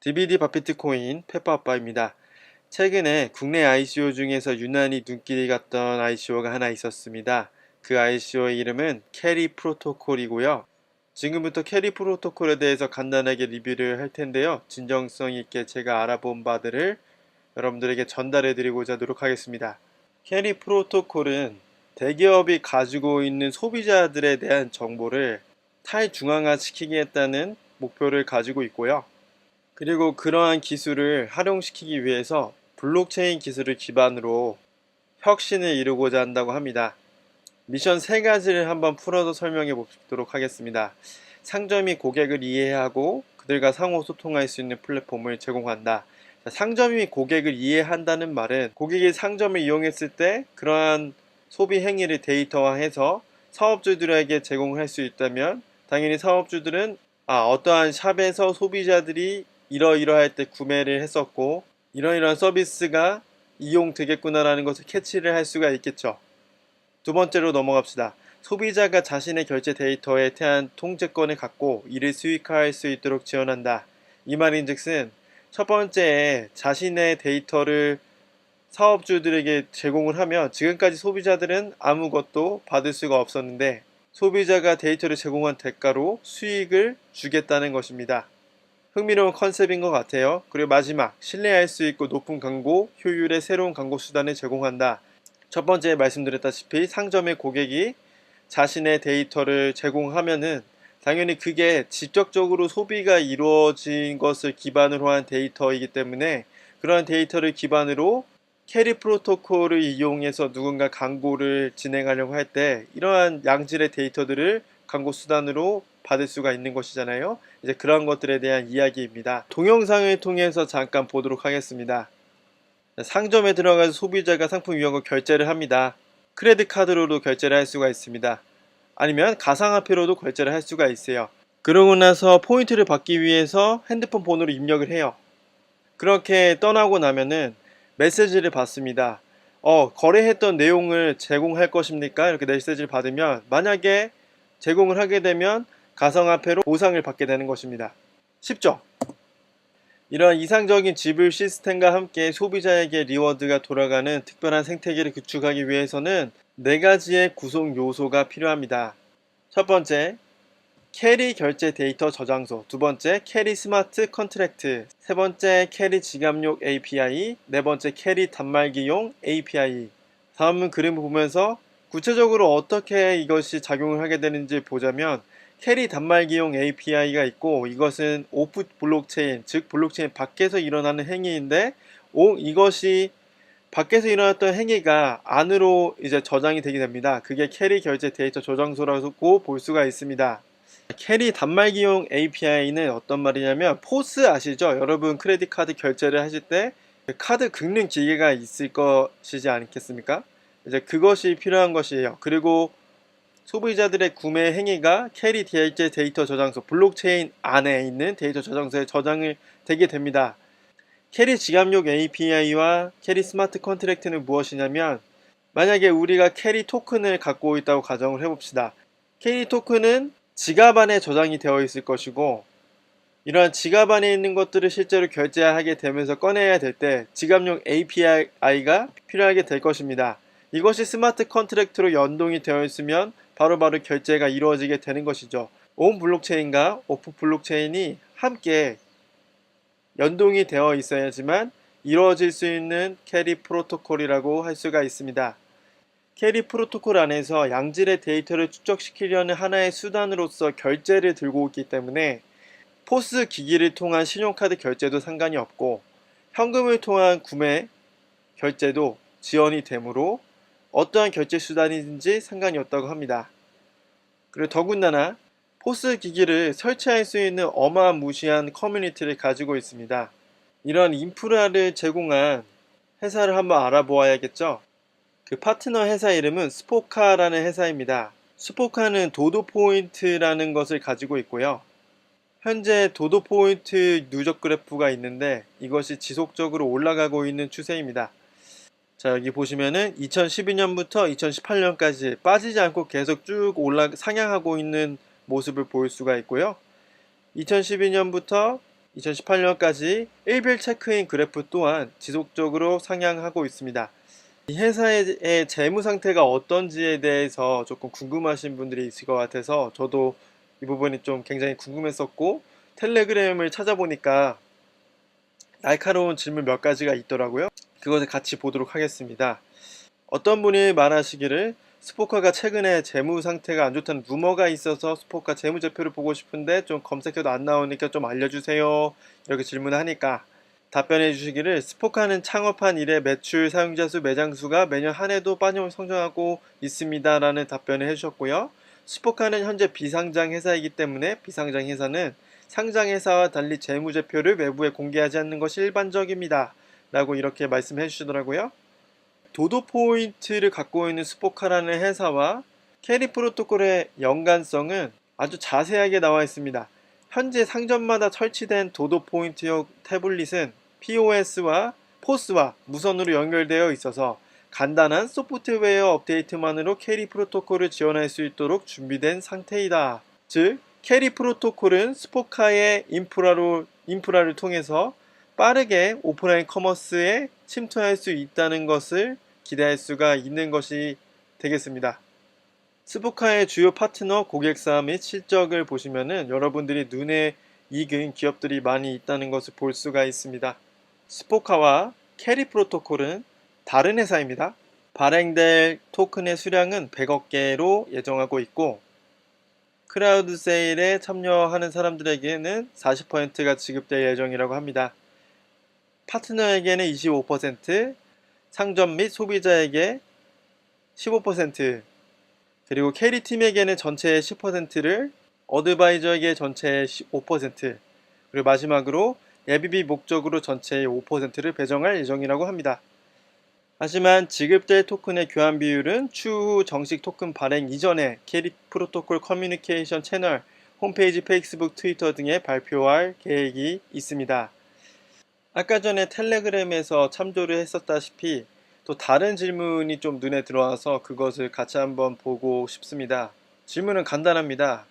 DVD 바피트 코인 페퍼아빠입니다. 최근에 국내 ICO 중에서 유난히 눈길이 갔던 ICO가 하나 있었습니다. 그 ICO의 이름은 캐리 프로토콜이고요. 지금부터 캐리 프로토콜에 대해서 간단하게 리뷰를 할 텐데요. 진정성 있게 제가 알아본 바들을 여러분들에게 전달해 드리고자 노력하겠습니다. 캐리 프로토콜은 대기업이 가지고 있는 소비자들에 대한 정보를 탈중앙화 시키겠다는 목표를 가지고 있고요. 그리고 그러한 기술을 활용시키기 위해서 블록체인 기술을 기반으로 혁신을 이루고자 한다고 합니다. 미션 세 가지를 한번 풀어서 설명해 보도록 하겠습니다. 상점이 고객을 이해하고 그들과 상호 소통할 수 있는 플랫폼을 제공한다. 상점이 고객을 이해한다는 말은 고객이 상점을 이용했을 때 그러한 소비 행위를 데이터화해서 사업주들에게 제공할 수 있다면 당연히 사업주들은 어떠한 샵에서 소비자들이 이러이러할 때 구매를 했었고 이러이러한 서비스가 이용되겠구나라는 것을 캐치를 할 수가 있겠죠. 두 번째로 넘어갑시다. 소비자가 자신의 결제 데이터에 대한 통제권을 갖고 이를 수익화할 수 있도록 지원한다. 이 말인즉슨 첫 번째에 자신의 데이터를 사업주들에게 제공을 하면 지금까지 소비자들은 아무것도 받을 수가 없었는데 소비자가 데이터를 제공한 대가로 수익을 주겠다는 것입니다. 흥미로운 컨셉인 것 같아요. 그리고 마지막, 신뢰할 수 있고 높은 광고 효율의 새로운 광고 수단을 제공한다. 첫 번째 말씀드렸다시피 상점의 고객이 자신의 데이터를 제공하면은 당연히 그게 직접적으로 소비가 이루어진 것을 기반으로 한 데이터이기 때문에 그러한 데이터를 기반으로 캐리 프로토콜을 이용해서 누군가 광고를 진행하려고 할 때 이러한 양질의 데이터들을 광고 수단으로 받을 수가 있는 것이잖아요. 이제 그런 것들에 대한 이야기입니다. 동영상을 통해서 잠깐 보도록 하겠습니다. 상점에 들어가서 소비자가 상품 이용과 결제를 합니다. 크레딧 카드로도 결제를 할 수가 있습니다. 아니면 가상화폐로도 결제를 할 수가 있어요. 그러고 나서 포인트를 받기 위해서 핸드폰 번호를 입력을 해요. 그렇게 떠나고 나면은 메시지를 받습니다. 거래했던 내용을 제공할 것입니까? 이렇게 메시지를 받으면 만약에 제공을 하게 되면 가상화폐로 보상을 받게 되는 것입니다. 쉽죠? 이러한 이상적인 지불 시스템과 함께 소비자에게 리워드가 돌아가는 특별한 생태계를 구축하기 위해서는 네 가지의 구성 요소가 필요합니다. 첫 번째, 캐리 결제 데이터 저장소, 두 번째, 캐리 스마트 컨트랙트, 세 번째, 캐리 지갑용 API, 네 번째, 캐리 단말기용 API. 다음은 그림을 보면서 구체적으로 어떻게 이것이 작용을 하게 되는지 보자면 캐리 단말기용 API가 있고 이것은 오프 블록체인, 즉 블록체인 밖에서 일어나는 행위인데 이것이 밖에서 일어났던 행위가 안으로 이제 저장이 되게 됩니다. 그게 캐리 결제 데이터 저장소라고 볼 수가 있습니다. 캐리 단말기용 API는 어떤 말이냐면 포스 아시죠? 여러분 크레딧 카드 결제를 하실 때 카드 긁는 기계가 있을 것이지 않겠습니까? 이제 그것이 필요한 것이에요. 그리고 소비자들의 구매 행위가 캐리 결제 데이터 저장소 블록체인 안에 있는 데이터 저장소에 저장을 되게 됩니다. 캐리 지갑용 API와 캐리 스마트 컨트랙트는 무엇이냐면 만약에 우리가 캐리 토큰을 갖고 있다고 가정을 해봅시다. 캐리 토큰은 지갑 안에 저장이 되어 있을 것이고 이러한 지갑 안에 있는 것들을 실제로 결제하게 되면서 꺼내야 될 때 지갑용 API가 필요하게 될 것입니다. 이것이 스마트 컨트랙트로 연동이 되어 있으면 바로바로 결제가 이루어지게 되는 것이죠. 온 블록체인과 오프 블록체인이 함께 연동이 되어 있어야지만 이루어질 수 있는 캐리 프로토콜이라고 할 수가 있습니다. 캐리 프로토콜 안에서 양질의 데이터를 축적시키려는 하나의 수단으로서 결제를 들고 있기 때문에 포스 기기를 통한 신용카드 결제도 상관이 없고 현금을 통한 구매 결제도 지원이 되므로 어떠한 결제 수단이든지 상관이 없다고 합니다. 그리고 더군다나 포스 기기를 설치할 수 있는 어마무시한 커뮤니티를 가지고 있습니다. 이런 인프라를 제공한 회사를 한번 알아보아야겠죠. 그 파트너 회사 이름은 스포카라는 회사입니다. 스포카는 도도 포인트라는 것을 가지고 있고요. 현재 도도 포인트 누적 그래프가 있는데 이것이 지속적으로 올라가고 있는 추세입니다. 자, 여기 보시면은 2012년부터 2018년까지 빠지지 않고 계속 쭉 상향하고 있는 모습을 볼 수가 있고요. 2012년부터 2018년까지 일별 체크인 그래프 또한 지속적으로 상향하고 있습니다. 이 회사의 재무 상태가 어떤지에 대해서 조금 궁금하신 분들이 있을 것 같아서 저도 이 부분이 좀 굉장히 궁금했었고, 텔레그램을 찾아보니까 날카로운 질문 몇 가지가 있더라고요. 그것을 같이 보도록 하겠습니다. 어떤 분이 말하시기를 스포카가 최근에 재무 상태가 안 좋다는 루머가 있어서 스포카 재무제표를 보고 싶은데 좀 검색해도 안 나오니까 좀 알려주세요. 이렇게 질문하니까 답변해 주시기를 스포카는 창업한 이래 매출, 사용자 수, 매장 수가 매년 한 해도 빠짐없이 성장하고 있습니다. 라는 답변을 해주셨고요. 스포카는 현재 비상장 회사이기 때문에 비상장 회사는 상장 회사와 달리 재무제표를 외부에 공개하지 않는 것이 일반적입니다. 라고 이렇게 말씀해 주시더라고요. 도도 포인트를 갖고 있는 스포카라는 회사와 캐리 프로토콜의 연관성은 아주 자세하게 나와 있습니다. 현재 상점마다 설치된 도도 포인트용 태블릿은 POS와 POS와 무선으로 연결되어 있어서 간단한 소프트웨어 업데이트만으로 캐리 프로토콜을 지원할 수 있도록 준비된 상태이다. 즉, 캐리 프로토콜은 스포카의 인프라를 통해서 빠르게 오프라인 커머스에 침투할 수 있다는 것을 기대할 수가 있는 것이 되겠습니다. 스포카의 주요 파트너 고객사 및 실적을 보시면은 여러분들이 눈에 익은 기업들이 많이 있다는 것을 볼 수가 있습니다. 스포카와 캐리 프로토콜은 다른 회사입니다. 발행될 토큰의 수량은 100억 개로 예정하고 있고, 크라우드 세일에 참여하는 사람들에게는 40%가 지급될 예정이라고 합니다. 파트너에게는 25%, 상점 및 소비자에게 15%, 그리고 캐리팀에게는 전체의 10%를, 어드바이저에게 전체의 5%, 그리고 마지막으로 예비비 목적으로 전체의 5%를 배정할 예정이라고 합니다. 하지만 지급될 토큰의 교환 비율은 추후 정식 토큰 발행 이전에 캐리 프로토콜 커뮤니케이션 채널, 홈페이지, 페이스북, 트위터 등에 발표할 계획이 있습니다. 아까 전에 텔레그램에서 참조를 했었다시피 또 다른 질문이 좀 눈에 들어와서 그것을 같이 한번 보고 싶습니다. 질문은 간단합니다.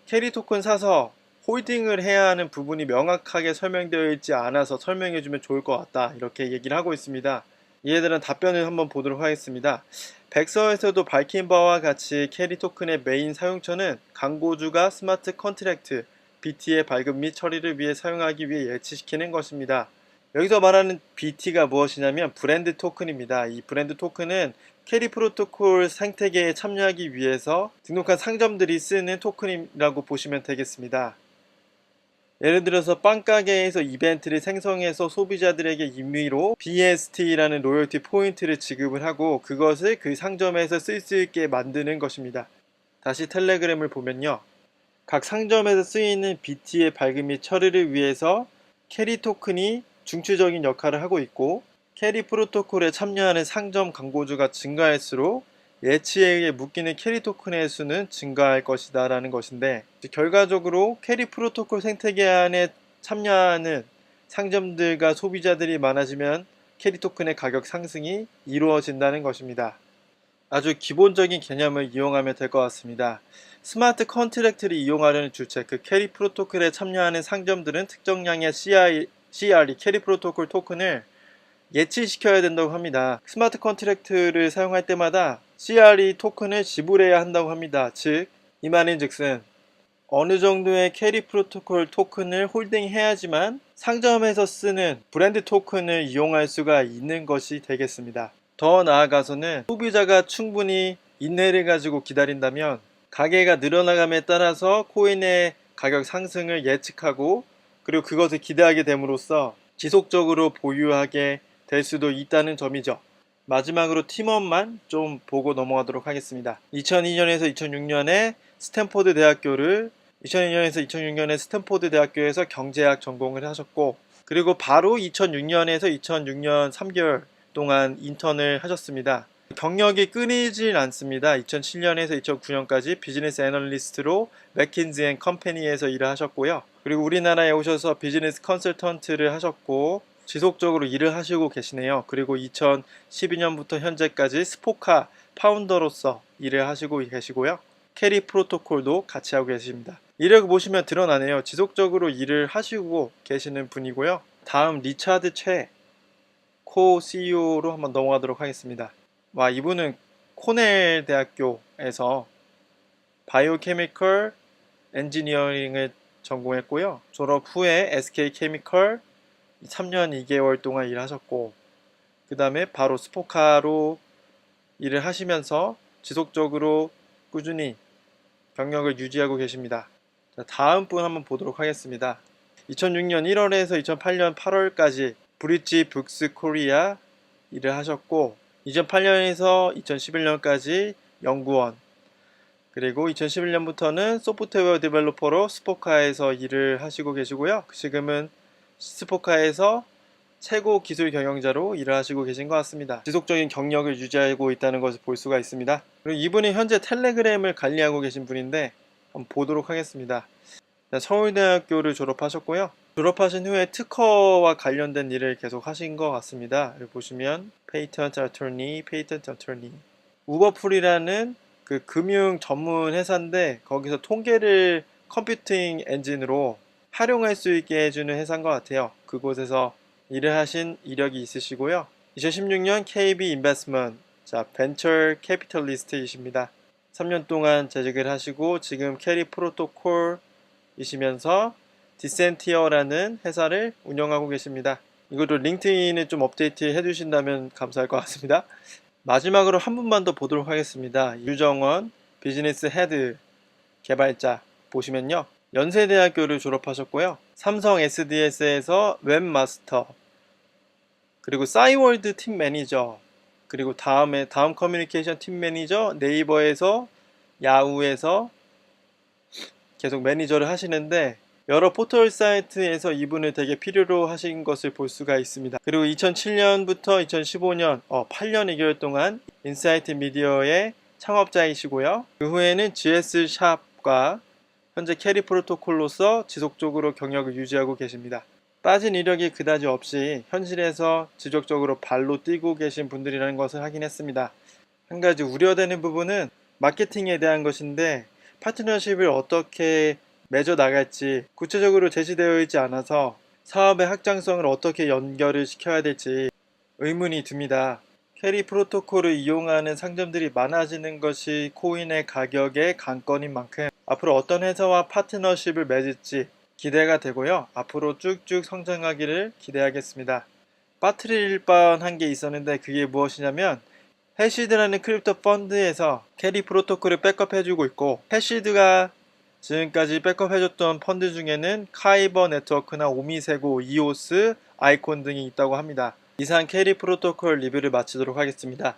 캐리 토큰 사서 홀딩을 해야 하는 부분이 명확하게 설명되어 있지 않아서 설명해주면 좋을 것 같다. 이렇게 얘기를 하고 있습니다. 이에 대한 답변을 한번 보도록 하겠습니다. 백서에서도 밝힌 바와 같이 캐리 토큰의 메인 사용처는 광고주가 스마트 컨트랙트, BT의 발급 및 처리를 위해 사용하기 위해 예치시키는 것입니다. 여기서 말하는 BT가 무엇이냐면 브랜드 토큰입니다. 이 브랜드 토큰은 캐리 프로토콜 생태계에 참여하기 위해서 등록한 상점들이 쓰는 토큰이라고 보시면 되겠습니다. 예를 들어서 빵가게에서 이벤트를 생성해서 소비자들에게 임의로 BST라는 로열티 포인트를 지급을 하고 그것을 그 상점에서 쓸 수 있게 만드는 것입니다. 다시 텔레그램을 보면요. 각 상점에서 쓰이는 BT의 발급 및 처리를 위해서 캐리 토큰이 중추적인 역할을 하고 있고, 캐리 프로토콜에 참여하는 상점 광고주가 증가할수록 예치에 의해 묶이는 캐리 토큰의 수는 증가할 것이다 라는 것인데, 결과적으로 캐리 프로토콜 생태계 안에 참여하는 상점들과 소비자들이 많아지면 캐리 토큰의 가격 상승이 이루어진다는 것입니다. 아주 기본적인 개념을 이용하면 될 것 같습니다. 스마트 컨트랙트를 이용하려는 주체, 그 캐리 프로토콜에 참여하는 상점들은 특정량의 CRE, 캐리 프로토콜 토큰을 예치시켜야 된다고 합니다. 스마트 컨트랙트를 사용할 때마다 CRE 토큰을 지불해야 한다고 합니다. 즉, 이 말인 즉슨 어느 정도의 캐리 프로토콜 토큰을 홀딩해야지만 상점에서 쓰는 브랜드 토큰을 이용할 수가 있는 것이 되겠습니다. 더 나아가서는 소비자가 충분히 인내를 가지고 기다린다면 가게가 늘어나감에 따라서 코인의 가격 상승을 예측하고 그리고 그것을 기대하게 됨으로써 지속적으로 보유하게 될 수도 있다는 점이죠. 마지막으로 팀원만 좀 보고 넘어가도록 하겠습니다. 2002년에서 2006년에 스탠포드 대학교에서 경제학 전공을 하셨고, 그리고 바로 2006년에서 2006년 3개월 동안 인턴을 하셨습니다. 경력이 끊이질 않습니다. 2007년에서 2009년까지 비즈니스 애널리스트로 맥킨지 앤 컴퍼니에서 일을 하셨고요. 그리고 우리나라에 오셔서 비즈니스 컨설턴트를 하셨고 지속적으로 일을 하시고 계시네요. 그리고 2012년부터 현재까지 스포카 파운더로서 일을 하시고 계시고요. 캐리 프로토콜도 같이 하고 계십니다. 이력을 보시면 드러나네요. 지속적으로 일을 하시고 계시는 분이고요. 다음 리차드 최 코 CEO로 한번 넘어가도록 하겠습니다. 이분은 코넬 대학교에서 바이오케미컬 엔지니어링을 전공했고요. 졸업 후에 SK케미컬 3년 2개월 동안 일하셨고, 그 다음에 바로 스포카로 일을 하시면서 지속적으로 꾸준히 경력을 유지하고 계십니다. 자, 다음 분 한번 보도록 하겠습니다. 2006년 1월에서 2008년 8월까지 브릿지 북스 코리아 일을 하셨고, 2008년에서 2011년까지 연구원, 그리고 2011년부터는 소프트웨어 디벨로퍼로 스포카에서 일을 하시고 계시고요. 지금은 스포카에서 최고 기술 경영자로 일을 하시고 계신 것 같습니다. 지속적인 경력을 유지하고 있다는 것을 볼 수가 있습니다. 그리고 이분이 현재 텔레그램을 관리하고 계신 분인데 한번 보도록 하겠습니다. 서울대학교를 졸업하셨고요. 졸업하신 후에 특허와 관련된 일을 계속 하신 것 같습니다. 여기 보시면 페이턴트 어토니, 페이턴트 어토니. 우버풀이라는 그 금융 전문 회사인데 거기서 통계를 컴퓨팅 엔진으로 활용할 수 있게 해주는 회사인 것 같아요. 그곳에서 일을 하신 이력이 있으시고요. 2016년 KB 인베스트먼트, 자, 벤처 캐피털리스트이십니다. 3년 동안 재직을 하시고 지금 캐리 프로토콜이시면서 디센티어라는 회사를 운영하고 계십니다. 이것도 링크드인을 좀 업데이트 해주신다면 감사할 것 같습니다. 마지막으로 한 분만 더 보도록 하겠습니다. 유정원 비즈니스 헤드 개발자 보시면요. 연세대학교를 졸업하셨고요. 삼성 SDS에서 웹마스터, 그리고 싸이월드 팀 매니저, 그리고 다음 커뮤니케이션 팀 매니저, 네이버에서 야후에서 계속 매니저를 하시는데 여러 포털 사이트에서 이분을 되게 필요로 하신 것을 볼 수가 있습니다. 그리고 2007년부터 2015년 8년 2개월 동안 인사이트 미디어의 창업자이시고요. 그 후에는 GS 샵과 현재 캐리 프로토콜로서 지속적으로 경력을 유지하고 계십니다. 빠진 이력이 그다지 없이 현실에서 지속적으로 발로 뛰고 계신 분들이라는 것을 확인했습니다. 한 가지 우려되는 부분은 마케팅에 대한 것인데 파트너십을 어떻게 맺어 나갈지 구체적으로 제시되어 있지 않아서 사업의 확장성을 어떻게 연결을 시켜야 될지 의문이 듭니다. 캐리 프로토콜을 이용하는 상점들이 많아지는 것이 코인의 가격의 관건인 만큼 앞으로 어떤 회사와 파트너십을 맺을지 기대가 되고요. 앞으로 쭉쭉 성장하기를 기대하겠습니다. 빠뜨릴 뻔한 게 있었는데 그게 무엇이냐면 해시드라는 크립토 펀드에서 캐리 프로토콜을 백업해주고 있고, 해시드가 지금까지 백업해줬던 펀드 중에는 카이버 네트워크나 오미세고, 이오스, 아이콘 등이 있다고 합니다. 이상 캐리 프로토콜 리뷰를 마치도록 하겠습니다.